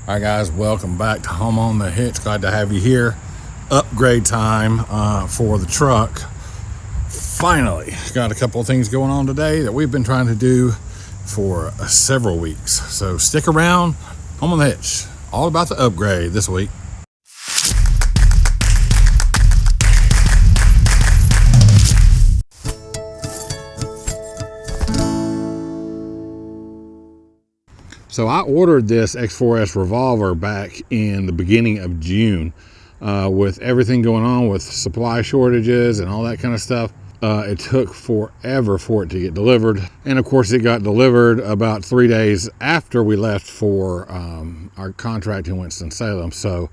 All right, guys, welcome back to Home on the Hitch. Glad to have you here. Upgrade time for the truck. Finally, got a couple of things going on today that we've been trying to do for several weeks. So stick around. Home on the Hitch, all about the upgrade this week. So I ordered this X4S Revolver back in the beginning of June with everything going on with supply shortages and all that kind of stuff. It took forever for it to get delivered. And of course it got delivered about 3 days after we left for our contract in Winston-Salem. So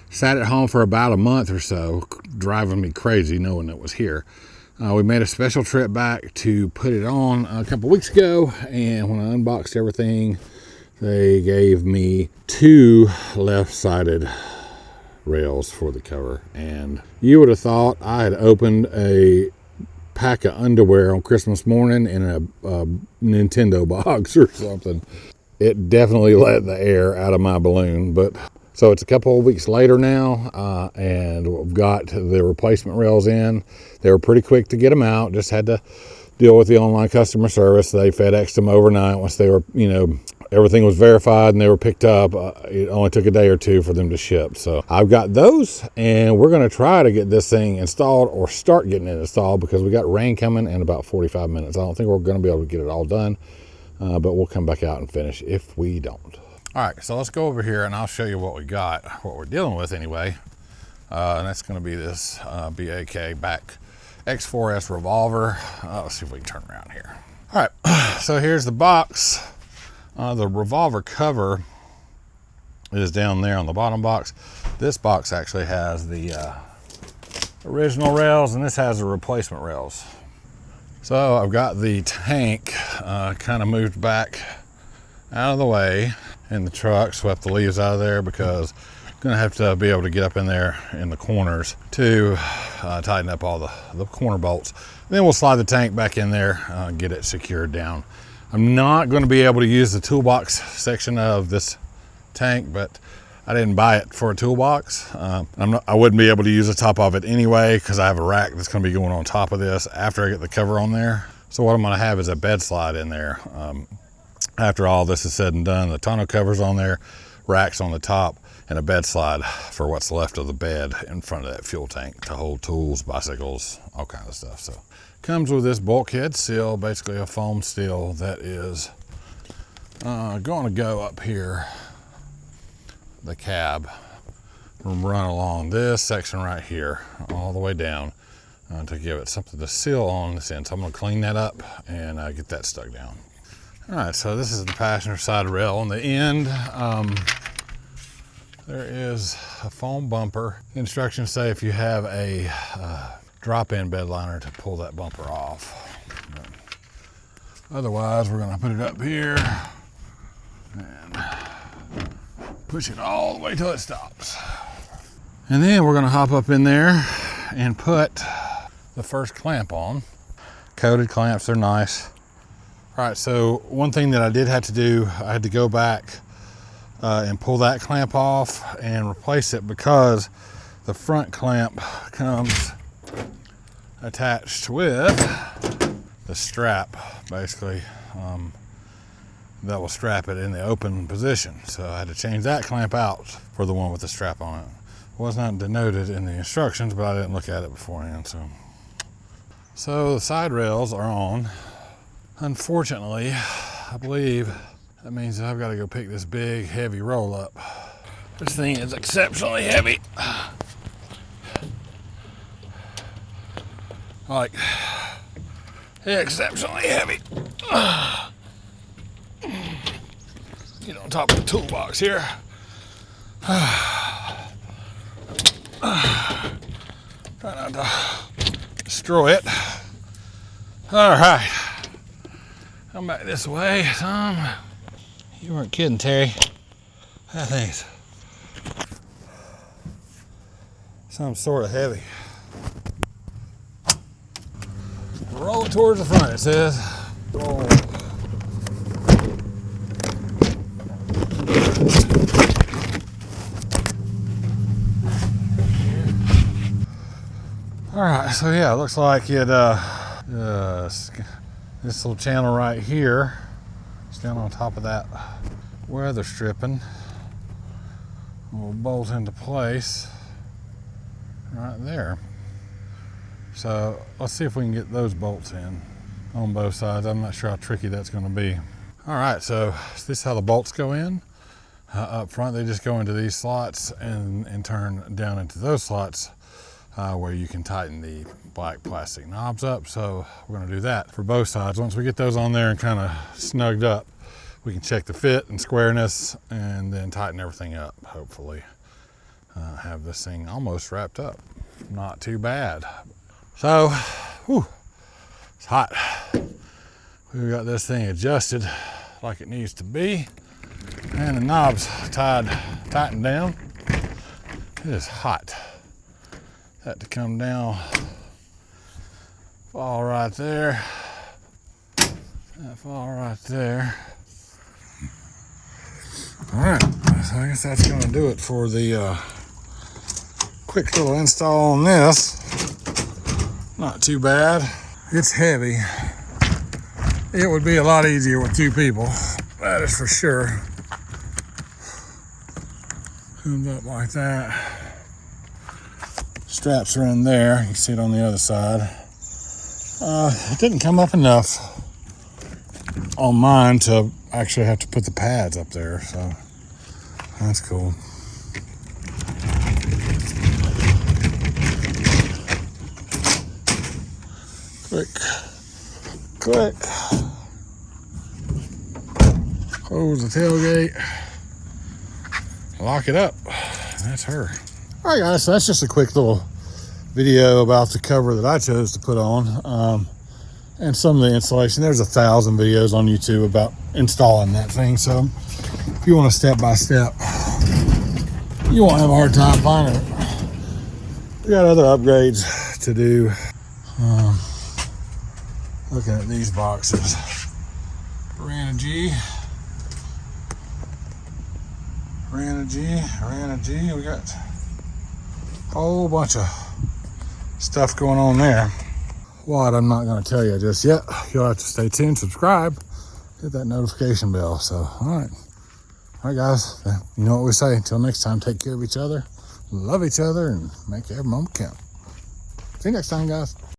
sat at home for about a month or so, driving me crazy knowing it was here. We made a special trip back to put it on a couple weeks ago, and when I unboxed everything, they gave me 2 left-sided rails for the cover. And you would have thought I had opened a pack of underwear on Christmas morning in a Nintendo box or something. It definitely let the air out of my balloon. But so it's a couple of weeks later now, and we've got the replacement rails in. They were pretty quick to get them out. Just had to deal with the online customer service. They FedExed them overnight once they were, everything was verified and they were picked up. It only took a day or 2 for them to ship. So I've got those, and we're going to try to get this thing installed, or start getting it installed, because we got rain coming in about 45 minutes. I don't think we're going to be able to get it all done, but we'll come back out and finish if we don't. All right, so let's go over here and I'll show you what we got, what we're dealing with anyway. And that's going to be this BAK X4S Revolver. Let's see if we can turn around here. All right, so here's the box. The revolver cover is down there on the bottom box. This box actually has the original rails, and this has the replacement rails. So I've got the tank kind of moved back out of the way in the truck, swept the leaves out of there, because I'm gonna have to be able to get up in there in the corners to tighten up all the corner bolts. Then we'll slide the tank back in there, get it secured down. I'm not going to be able to use the toolbox section of this tank, but I didn't buy it for a toolbox. I wouldn't be able to use the top of it anyway, because I have a rack that's going to be going on top of this after I get the cover on there. So what I'm going to have is a bed slide in there. After all this is said and done, the tonneau cover's on there, racks on the top, and a bed slide for what's left of the bed in front of that fuel tank to hold tools, bicycles, all kinds of stuff. So comes with this bulkhead seal, basically a foam steel that is going to go up here, the cab, and run along this section right here all the way down to give it something to seal on this end. So I'm going to clean that up and get that stuck down. All right, so this is the passenger side rail. On the end, there is a foam bumper. The instructions say if you have a drop-in bed liner to pull that bumper off. But otherwise, we're gonna put it up here and push it all the way till it stops. And then we're gonna hop up in there and put the first clamp on. Coated clamps, they're nice. All right, so one thing that I did have to do, I had to go back and pull that clamp off and replace it, because the front clamp comes attached with the strap, basically, that will strap it in the open position. So I had to change that clamp out for the one with the strap on it. It was not denoted in the instructions, but I didn't look at it beforehand. So the side rails are on. Unfortunately, I believe that means that I've got to go pick this big, heavy roll up. This thing is exceptionally heavy. Like, exceptionally heavy. Get on top of the toolbox here. Try not to destroy it. All right. Come back this way, Tom. You weren't kidding, Terry. That thing's some sort of heavy. Roll it towards the front, it says. Roll. All right, so yeah, it looks like it, this little channel right here, it's down on top of that weather stripping, will bolt into place right there. So let's see if we can get those bolts in on both sides. I'm not sure how tricky that's going to be. All right, so this is how the bolts go in. Up front, they just go into these slots and turn down into those slots where you can tighten the black plastic knobs up. So we're going to do that for both sides. Once we get those on there and kind of snugged up, we can check the fit and squareness and then tighten everything up, hopefully. Have this thing almost wrapped up. Not too bad. So, whew, it's hot. We've got this thing adjusted like it needs to be, and the knobs tightened down. It is hot. That to come down, fall right there. That fall right there. All right, so I guess that's gonna do it for the quick little install on this. Not too bad. It's heavy. It would be a lot easier with two people, that is for sure. Comes up like that. Straps are in there. You can see it on the other side. It didn't come up enough on mine to actually have to put the pads up there, so that's cool. Click, click. Close the tailgate. Lock it up. That's her. All right, guys, so that's just a quick little video about the cover that I chose to put on, and some of the installation. There's 1,000 videos on YouTube about installing that thing, so if you want a step-by-step, you won't have a hard time finding it. We got other upgrades to do. Looking at these boxes, ran a G. We got a whole bunch of stuff going on there. What I'm not going to tell you just yet. You'll have to stay tuned, subscribe, hit that notification bell. So, all right, guys. You know what we say. Until next time, take care of each other, love each other, and make every moment count. See you next time, guys.